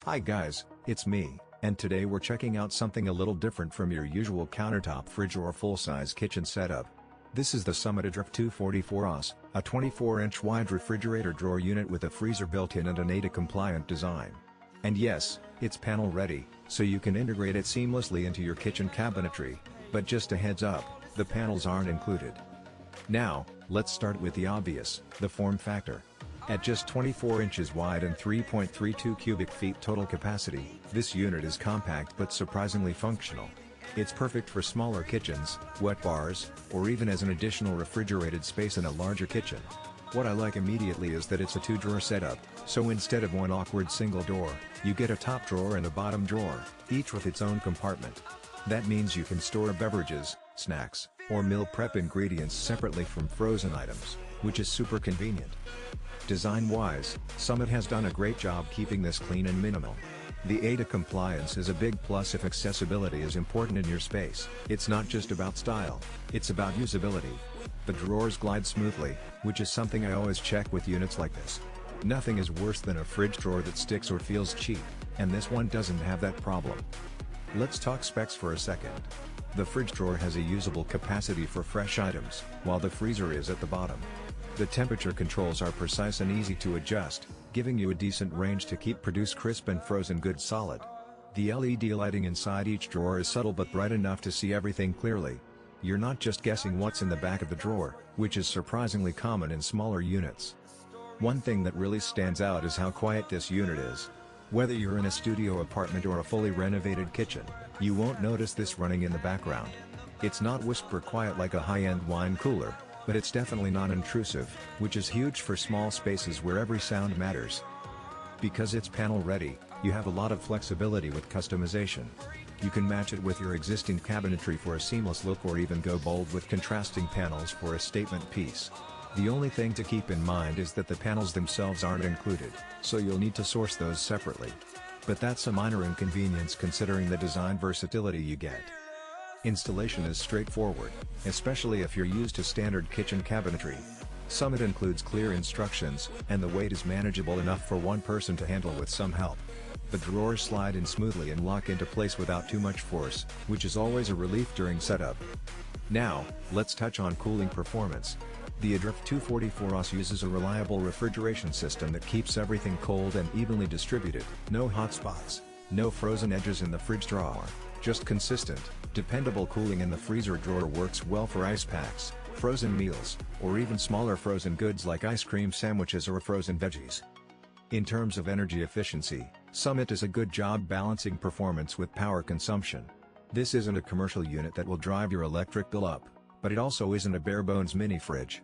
Hi guys, it's me, and today we're checking out something a little different from your usual countertop fridge or full-size kitchen setup. This is the Summit ADRF244OS, a 24-inch wide refrigerator drawer unit with a freezer built-in and an ADA-compliant design. And yes, it's panel-ready, so you can integrate it seamlessly into your kitchen cabinetry, but just a heads up, the panels aren't included. Now, let's start with the obvious, the form factor. At just 24 inches wide and 3.32 cubic feet total capacity, this unit is compact but surprisingly functional. It's perfect for smaller kitchens, wet bars, or even as an additional refrigerated space in a larger kitchen. What I like immediately is that it's a two-drawer setup, so instead of one awkward single door, you get a top drawer and a bottom drawer, each with its own compartment. That means you can store beverages, snacks, or meal prep ingredients separately from frozen items, which is super convenient. Design-wise, Summit has done a great job keeping this clean and minimal. The ADA compliance is a big plus if accessibility is important in your space. It's not just about style, it's about usability. The drawers glide smoothly, which is something I always check with units like this. Nothing is worse than a fridge drawer that sticks or feels cheap, and this one doesn't have that problem. Let's talk specs for a second. The fridge drawer has a usable capacity for fresh items, while the freezer is at the bottom. The temperature controls are precise and easy to adjust, giving you a decent range to keep produce crisp and frozen goods solid. The LED lighting inside each drawer is subtle but bright enough to see everything clearly. You're not just guessing what's in the back of the drawer, which is surprisingly common in smaller units. One thing that really stands out is how quiet this unit is. Whether you're in a studio apartment or a fully renovated kitchen, you won't notice this running in the background. It's not whisper quiet like a high-end wine cooler, but it's definitely non-intrusive, which is huge for small spaces where every sound matters. Because it's panel-ready, you have a lot of flexibility with customization. You can match it with your existing cabinetry for a seamless look or even go bold with contrasting panels for a statement piece. The only thing to keep in mind is that the panels themselves aren't included, so you'll need to source those separately. But that's a minor inconvenience considering the design versatility you get. Installation is straightforward, especially if you're used to standard kitchen cabinetry. Summit includes clear instructions, and the weight is manageable enough for one person to handle with some help. The drawers slide in smoothly and lock into place without too much force, which is always a relief during setup. Now, let's touch on cooling performance. The ADRF244OS uses a reliable refrigeration system that keeps everything cold and evenly distributed. No hot spots, no frozen edges in the fridge drawer, just consistent, dependable cooling in the freezer drawer works well for ice packs, frozen meals, or even smaller frozen goods like ice cream sandwiches or frozen veggies. In terms of energy efficiency, Summit does a good job balancing performance with power consumption. This isn't a commercial unit that will drive your electric bill up, but it also isn't a bare-bones mini fridge.